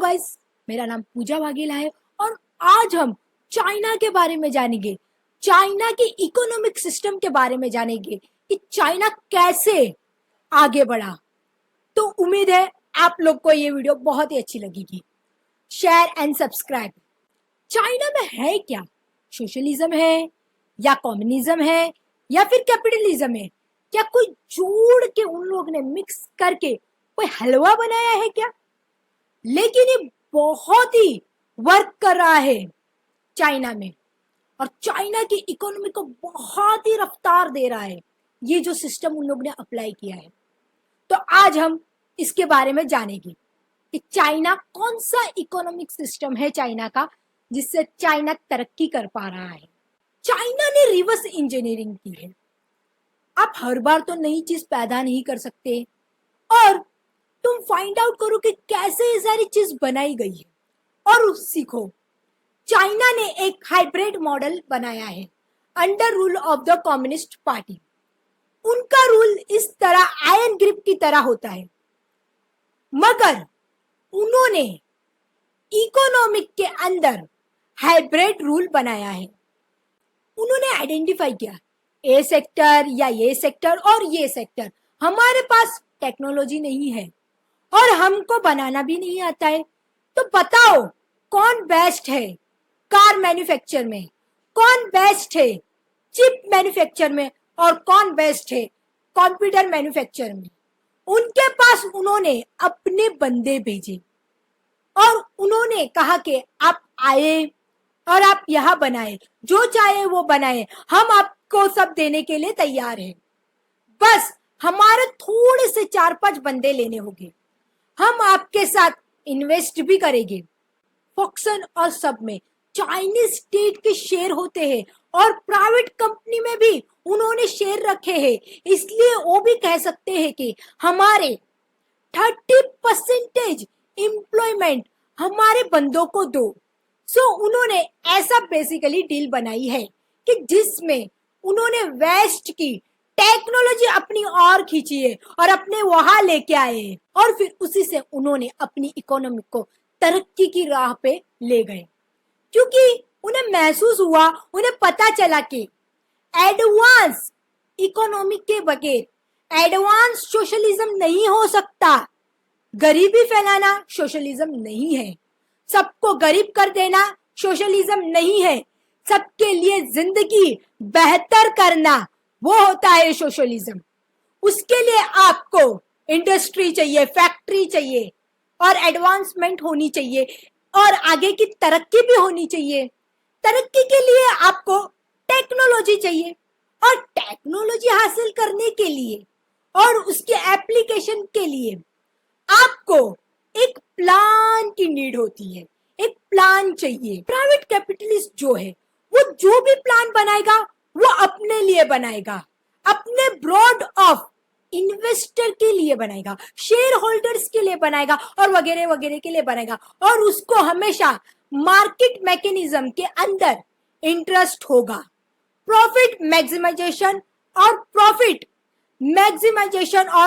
Guys, मेरा नाम पूजा वाघेला है और आज हम चाइना के बारे में जानेंगे, चाइना के इकोनॉमिक सिस्टम के बारे में जानेंगे कि चाइना कैसे आगे बढ़ा। तो उम्मीद है आप लोग को ये वीडियो बहुत ही अच्छी लगेगी। Share and subscribe. चाइना में है क्या? सोशलिज्म है या कम्युनिज्म है या फिर कैपिटलिज्म है? क्या कोई जोड़ के उन लोग ने मिक्स करके कोई हलवा बनाया है क्या? लेकिन ये बहुत ही वर्क कर रहा है चाइना में और चाइना की इकोनॉमी को बहुत ही रफ्तार दे रहा है ये जो सिस्टम उन लोग ने अप्लाई किया है। तो आज हम इसके बारे में जानेंगे कि चाइना कौन सा इकोनॉमिक सिस्टम है चाइना का जिससे चाइना तरक्की कर पा रहा है। चाइना ने रिवर्स इंजीनियरिंग की है। आप हर बार तो नई चीज पैदा नहीं कर सकते और तुम फाइंड आउट करो कि कैसे ये सारी चीज बनाई गई है और सीखो। चाइना ने एक हाइब्रिड मॉडल बनाया है under rule of the communist party. उनका रूल इस तरह आयरन ग्रिप की तरह होता है, मगर उन्होंने इकोनॉमिक के अंदर हाइब्रिड रूल बनाया है। उन्होंने आइडेंटिफाई किया ए सेक्टर या ये सेक्टर और ये सेक्टर। हमारे पास टेक्नोलॉजी नहीं है और हमको बनाना भी नहीं आता है, तो बताओ कौन बेस्ट है कार मैन्युफैक्चर में, कौन बेस्ट है चिप मैन्युफैक्चर में और कौन बेस्ट है कंप्यूटर मैन्युफैक्चर में। उनके पास उन्होंने अपने बंदे भेजे और उन्होंने कहा कि आप आए और आप यहाँ बनाए, जो चाहे वो बनाए, हम आपको सब देने के लिए तैयार हैं। बस हमारे थोड़े से 4-5 बंदे लेने होंगे, हम आपके साथ इन्वेस्ट भी करेंगे। फॉक्सन और सब में चाइनीज स्टेट के शेयर होते हैं और प्राइवेट कंपनी में भी उन्होंने शेयर रखे हैं, इसलिए वो भी कह सकते हैं कि हमारे 30% एम्प्लॉयमेंट हमारे बंदों को दो। सो उन्होंने ऐसा बेसिकली डील बनाई है कि जिसमें उन्होंने वेस्ट की टेक्नोलॉजी अपनी ओर खींची है और अपने वहां लेके आए हैं और फिर उसी से उन्होंने अपनी इकोनॉमी को तरक्की की राह पे ले गए, क्योंकि उन्हें महसूस हुआ, उन्हें पता चला कि एडवांस इकोनॉमी के बगैर एडवांस सोशलिज्म नहीं हो सकता। गरीबी फैलाना सोशलिज्म नहीं है, सबको गरीब कर देना सोशलिज्म नहीं है, सबके लिए जिंदगी बेहतर करना वो होता है सोशलिज्म। उसके लिए आपको इंडस्ट्री चाहिए, फैक्ट्री चाहिए और एडवांसमेंट होनी चाहिए और आगे की तरक्की भी होनी चाहिए। तरक्की के लिए आपको टेक्नोलॉजी चाहिए और टेक्नोलॉजी हासिल करने के लिए और उसके एप्लीकेशन के लिए आपको एक प्लान की नीड होती है, एक प्लान चाहिए। प्राइवेट कैपिटलिस्ट जो है वो जो भी प्लान बनाएगा वो अपने लिए बनाएगा, अपने ब्रॉड ऑफ इन्वेस्टर के लिए बनाएगा, शेयर होल्डर्स के लिए बनाएगा और वगैरह वगैरह के लिए बनाएगा और उसको हमेशा मार्केट मैकेनिज्म के अंदर इंटरेस्ट होगा। प्रॉफिट मैक्सिमाइजेशन और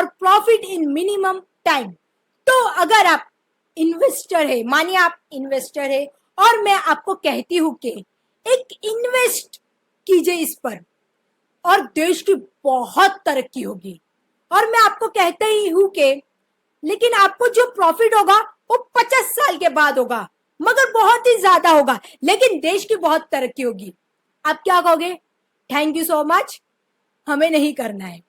प्रॉफिट इन मिनिमम टाइम। तो अगर आप इन्वेस्टर है, मानिए आप इन्वेस्टर है और मैं आपको कहती हूं कि एक इन्वेस्ट कीजिए इस पर और देश की बहुत तरक्की होगी, और मैं आपको कहता ही हूं कि लेकिन आपको जो प्रॉफिट होगा वो 50 साल के बाद होगा, मगर बहुत ही ज्यादा होगा, लेकिन देश की बहुत तरक्की होगी। आप क्या कहोगे? थैंक यू सो मच, हमें नहीं करना है।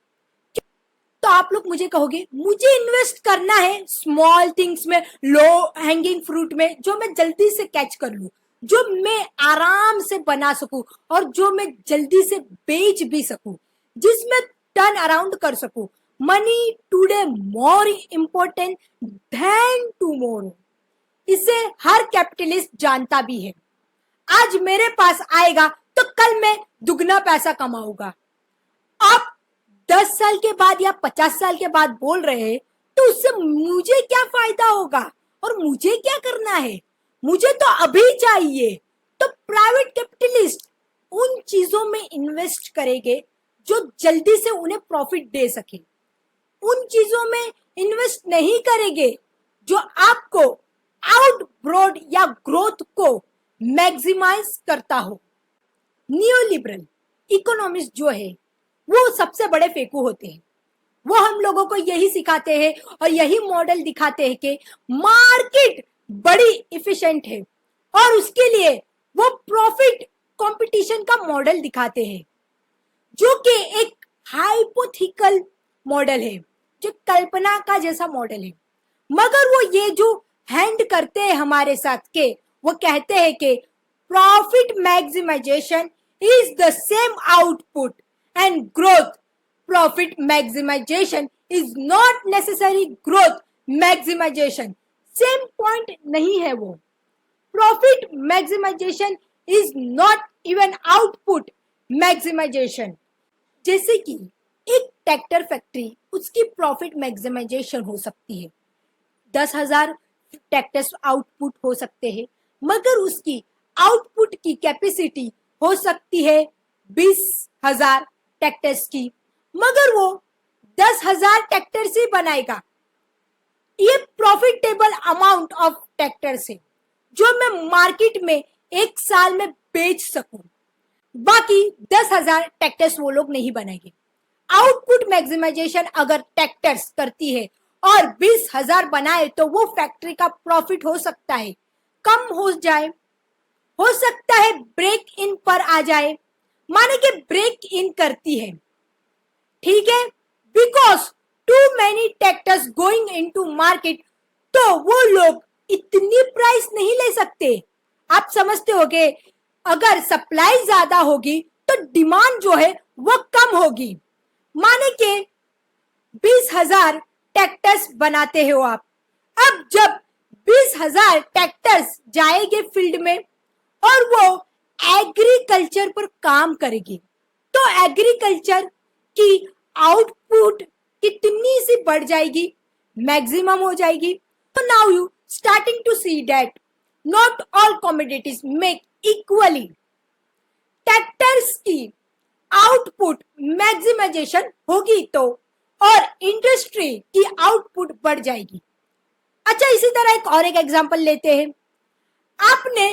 तो आप लोग मुझे कहोगे मुझे इन्वेस्ट करना है स्मॉल थिंग्स में, लो हैंगिंग फ्रूट में, जो मैं जल्दी से कैच कर लूं, जो मैं आराम से बना सकूं और जो मैं जल्दी से बेच भी सकूं, जिसमें टर्न अराउंड कर सकूं। Money today more important then tomorrow, इसे हर कैपिटलिस्ट जानता भी है। आज मेरे पास आएगा तो कल मैं दुगना पैसा कमाऊंगा। आप 10 साल के बाद या 50 साल के बाद बोल रहे हैं तो उससे मुझे क्या फायदा होगा और मुझे क्या करना है? मुझे तो अभी चाहिए। तो प्राइवेट कैपिटलिस्ट उन चीजों में इन्वेस्ट करेंगे जो जल्दी से उन्हें प्रॉफिट दे सके, उन चीजों में इन्वेस्ट नहीं करेंगे जो आपको आउट ग्रोथ या ग्रोथ को मैक्सिमाइज करता हो। न्यूलिबरल इकोनॉमिस्ट जो है वो सबसे बड़े फेंकू होते हैं। वो हम लोगों को यही सिखाते हैं और यही मॉडल दिखाते हैं कि मार्केट बड़ी इफिशिएंट है और उसके लिए वो प्रॉफिट कंपटीशन का मॉडल दिखाते हैं, जो कि एक हाइपोथेटिकल मॉडल है, जो कल्पना का जैसा मॉडल है। मगर वो ये जो हैंड करते हैं हमारे साथ के, वो कहते हैं कि profit maximization is the same output and growth profit maximization is not necessary growth maximization। Same point नहीं है वो। Profit maximization is not even output maximization. जैसे कि एक ट्रैक्टर फैक्ट्री, उसकी प्रॉफिट मैक्सिमाइजेशन हो सकती है, 10,000 ट्रैक्टर्स आउटपुट हो सकते हैं, मगर उसकी आउटपुट की कैपेसिटी हो सकती है 20,000 ट्रैक्टर्स की, मगर वो 10,000 ट्रैक्टर्स ही बनाएगा। ये प्रॉफिटेबल अमाउंट ऑफ ट्रैक्टर्स है जो मैं मार्केट में एक साल में बेच सकूं। बाकी 10,000 ट्रैक्टर्स वो लोग नहीं बनाएंगे। आउटपुट मैक्सिमाइजेशन अगर ट्रैक्टर्स करती है और 20,000 बनाए तो वो फैक्ट्री का प्रॉफिट हो सकता है कम हो जाए, हो सकता है ब्रेक इन पर आ जाए। माने कि ब्रेक इन करती है, ठीक है, because too many tractors going into market, तो वो लोग इतनी प्राइस नहीं ले सकते। आप समझते होगे अगर सप्लाई ज्यादा होगी तो डिमांड जो है वो कम होगी। माने के 20,000 ट्रैक्टर्स बनाते हो आप, अब जब 20,000 ट्रैक्टर्स जाएंगे फील्ड में और वो एग्रीकल्चर पर काम करेगी, तो एग्रीकल्चर की आउटपुट कितनी सी बढ़ जाएगी, मैक्सिमम हो जाएगी। तो now you starting to see that not all commodities make equally. Tractors की आउटपुट मैक्सिमाइजेशन होगी तो और इंडस्ट्री की आउटपुट बढ़ जाएगी। अच्छा, इसी तरह एक एग्जांपल लेते हैं। आपने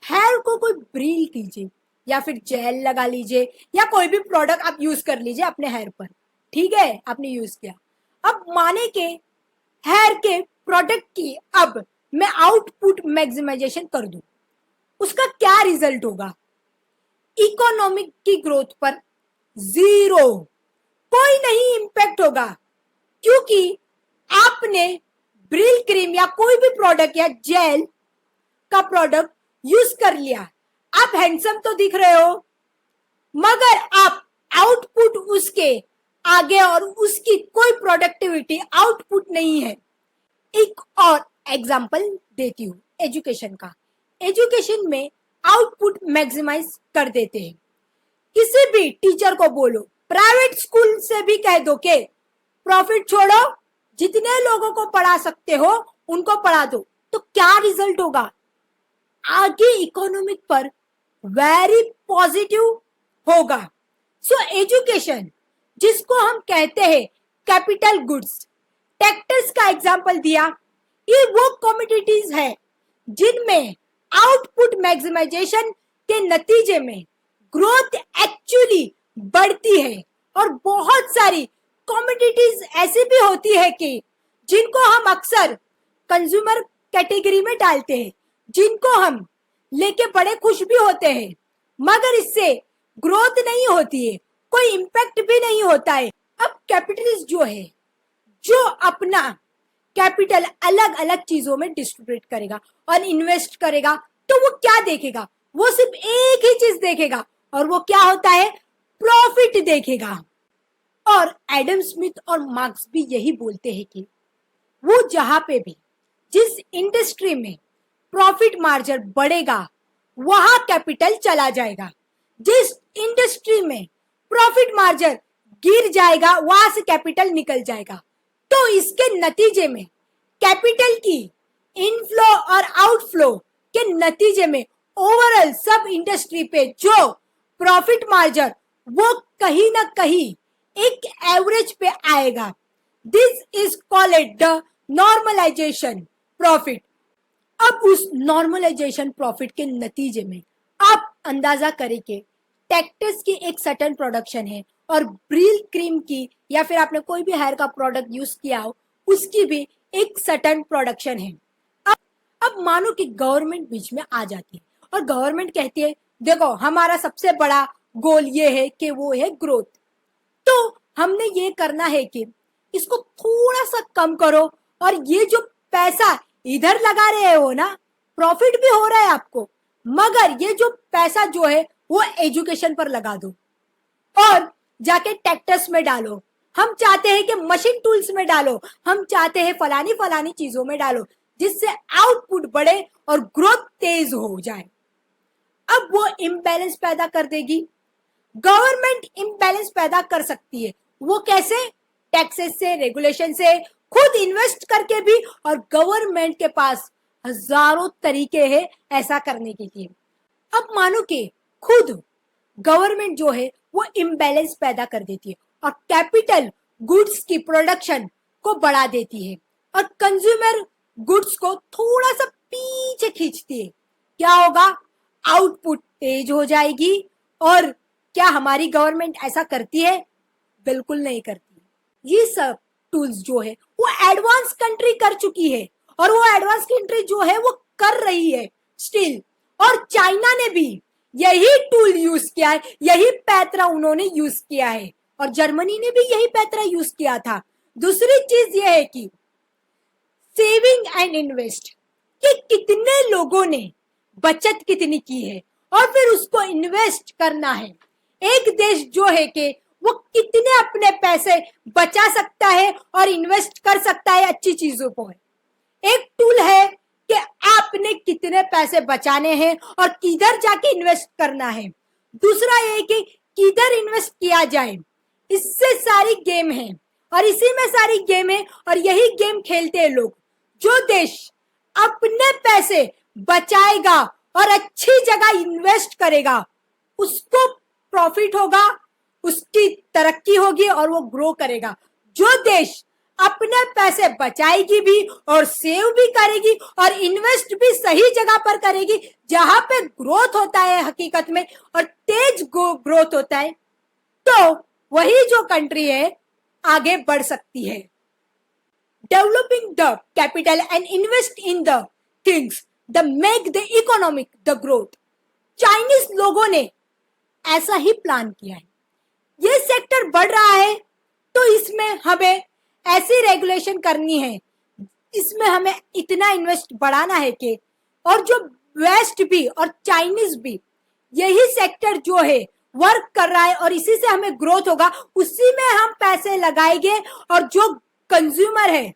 हेयर को कोई ब्रील कीजिए या फिर जेल लगा लीजिए या कोई भी प्रोडक्ट आप यूज कर लीजिए अपने हेयर पर, ठीक है, आपने यूज किया। अब माने के हेयर के प्रोडक्ट की अब मैं आउटपुट मैक्सिमाइजेशन कर दूं, उसका क्या रिजल्ट होगा? इकोनॉमिक की ग्रोथ पर 0, कोई नहीं इंपैक्ट होगा, क्योंकि आपने ब्रिल क्रीम या कोई भी प्रोडक्ट या जेल का प्रोडक्ट यूज कर लिया। आप हैंडसम तो दिख रहे हो, मगर आप आउटपुट उसके आगे और उसकी कोई प्रोडक्टिविटी आउटपुट नहीं है। एक और एग्जांपल देती हूँ एजुकेशन का। एजुकेशन में आउटपुट मैक्सिमाइज कर देते हैं। किसी भी टीचर को बोलो, प्राइवेट स्कूल से भी कह दो कि प्रॉफिट छोड़ो, जितने लोगों को पढ़ा सकते हो उनको पढ़ा दो, तो क्या रिजल्ट होगा? आगे इकोनॉमिक पर वेरी पॉजिटिव होगा। सो एजुकेशन, जिसको हम कहते हैं कैपिटल गुड्स, ट्रैक्टर्स का एग्जांपल दिया, ये वो कमोडिटीज है जिनमें आउटपुट मैक्सिमाइजेशन के नतीजे में ग्रोथ एक्चुअली बढ़ती है। और बहुत सारी कमोडिटीज ऐसी भी होती है कि जिनको हम अक्सर कंज्यूमर कैटेगरी में डालते हैं, जिनको हम लेके बड़े खुश भी होते हैं, मगर इससे ग्रोथ नहीं होती है, कोई इंपैक्ट भी नहीं होता है। अब कैपिटलिस्ट जो है, जो अपना कैपिटल अलग अलग चीजों में डिस्ट्रीब्यूट करेगा और इन्वेस्ट करेगा, तो वो क्या देखेगा? वो सिर्फ एक ही चीज देखेगा, और वो क्या होता है? प्रॉफिट देखेगा। और एडम स्मिथ और मार्क्स भी यही बोलते हैं कि वो जहां पे भी, जिस इंडस्ट्री में प्रॉफिट मार्जिन बढ़ेगा, वहां कैपिटल चला जाएगा। जिस इंडस्ट्री में प्रॉफिट मार्जिन गिर जाएगा, वहां से कैपिटल निकल जाएगा। तो इसके नतीजे में कैपिटल की इनफ्लो और आउटफ्लो के नतीजे में ओवरऑल सब इंडस्ट्री पे जो प्रॉफिट मार्जिन वो कहीं ना कहीं एक एवरेज पे आएगा। This is called the normalization profit. अब उस नॉर्मलाइजेशन प्रॉफिट के नतीजे में आप अंदाजा करें कि टेक्टस की एक सर्टेन प्रोडक्शन है और ब्रिल क्रीम की या फिर आपने कोई भी हेयर का प्रोडक्ट यूज किया हो उसकी भी एक सर्टेन प्रोडक्शन है। अब मानो कि गवर्नमेंट बीच में आ जाती है और गवर्नमेंट कहती है देखो हमारा सबसे बड़ा गोल ये है कि वो है ग्रोथ, तो हमने ये करना है कि इसको थोड़ा सा कम करो और ये जो पैसा इधर लगा रहे हो ना, प्रॉफिट भी हो रहा है आपको, मगर ये जो पैसा जो है वो एजुकेशन पर लगा दो और जाके ट्रैक्टर्स में डालो। हम चाहते हैं कि मशीन टूल्स में डालो, हम चाहते हैं फलानी फलानी चीजों में डालो जिससे आउटपुट बढ़े और ग्रोथ तेज हो जाए। अब वो इम्बैलेंस पैदा कर देगी। गवर्नमेंट इम्बैलेंस पैदा कर सकती है, वो कैसे? टैक्सेस से, रेगुलेशन से, खुद इन्वेस्ट करके भी, और गवर्नमेंट के पास हजारों तरीके हैं ऐसा करने के लिए। अब मानो कि खुद गवर्नमेंट जो है वो इम्बैलेंस पैदा कर देती है और कैपिटल गुड्स की प्रोडक्शन को बढ़ा देती है और कंज्यूमर गुड्स को थोड़ा सा पीछे खींचती है। क्या होगा? आउटपुट तेज हो जाएगी। और क्या हमारी गवर्नमेंट ऐसा करती है? बिल्कुल नहीं करती। ये सब टूल्स जो है वो एडवांस कंट्री कर चुकी है और वो एडवांस कंट्री जो है वो कर रही है स्टिल। और चाइना ने भी यही टूल यूज किया है, यही पैतरा उन्होंने यूज किया है और जर्मनी ने भी यही पैतरा यूज किया था। दूसरी चीज ये है कि सेविंग एंड इन्वेस्ट, कि कितने लोगों ने बचत कितनी की है और फिर उसको इन्वेस्ट करना है। एक देश जो है कि वो कितने अपने पैसे बचा सकता है और इन्वेस्ट कर सकता है अच्छी चीजों पर। एक टूल है कि आपने कितने पैसे बचाने हैं और किधर जाके इन्वेस्ट करना है। दूसरा ये कि किधर इन्वेस्ट किया जाए। इससे सारी गेम है और इसी में सारी गेम है और यही गेम खेलते हैं लोग। जो देश अपने पैसे बचाएगा और अच्छी जगह इन्वेस्ट करेगा उसको प्रॉफिट होगा, उसकी तरक्की होगी और वो ग्रो करेगा। जो देश अपने पैसे बचाएगी भी और सेव भी करेगी और इन्वेस्ट भी सही जगह पर करेगी जहां पे ग्रोथ होता है हकीकत में और तेज ग्रोथ होता है, तो वही जो कंट्री है आगे बढ़ सकती है। Developing the capital and invest in the things the make the economic the growth. Chinese लोगों ने ऐसा ही प्लान किया है। ये सेक्टर बढ़ रहा है तो इसमें हमें ऐसी रेगुलेशन करनी है, इसमें हमें इतना इन्वेस्ट बढ़ाना है कि, और जो वेस्ट भी और चाइनीज भी यही सेक्टर जो है वर्क कर रहा है और इसी से हमें ग्रोथ होगा, उसी में हम पैसे लगाएंगे। और जो कंज्यूमर है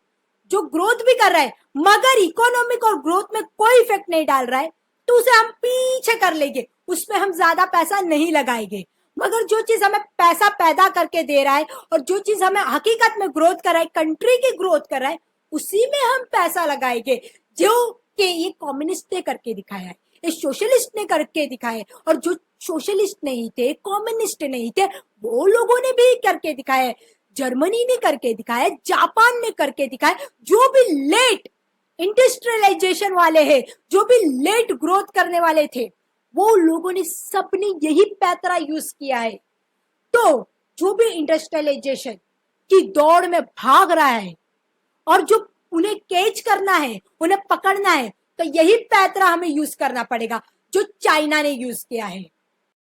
जो ग्रोथ भी कर रहा है मगर इकोनॉमिक और ग्रोथ में कोई इफेक्ट नहीं डाल रहा है तो उसे हम पीछे कर लेंगे, उसमें हम ज्यादा पैसा नहीं लगाएंगे। मगर जो चीज हमें पैसा पैदा करके दे रहा है और जो चीज हमें हकीकत में ग्रोथ कर रहा है, कंट्री की ग्रोथ कर रहा है, उसी में हम पैसा लगाएंगे। जो कि ये कम्युनिस्ट ने करके दिखाया है, ये सोशलिस्ट ने करके दिखाया है, और जो सोशलिस्ट नहीं थे, कम्युनिस्ट नहीं थे, वो लोगों ने भी करके दिखाया है। जर्मनी ने करके दिखाया, जापान ने करके दिखाया। जो भी लेट इंडस्ट्रियलाइजेशन वाले हैं, जो भी लेट ग्रोथ करने वाले थे, वो लोगों ने सबने यही पैतरा यूज किया है। तो जो भी इंडस्ट्रियलाइजेशन की दौड़ में भाग रहा है और जो उन्हें कैच करना है, उन्हें पकड़ना है, तो यही पैतरा हमें यूज करना पड़ेगा जो चाइना ने यूज किया है।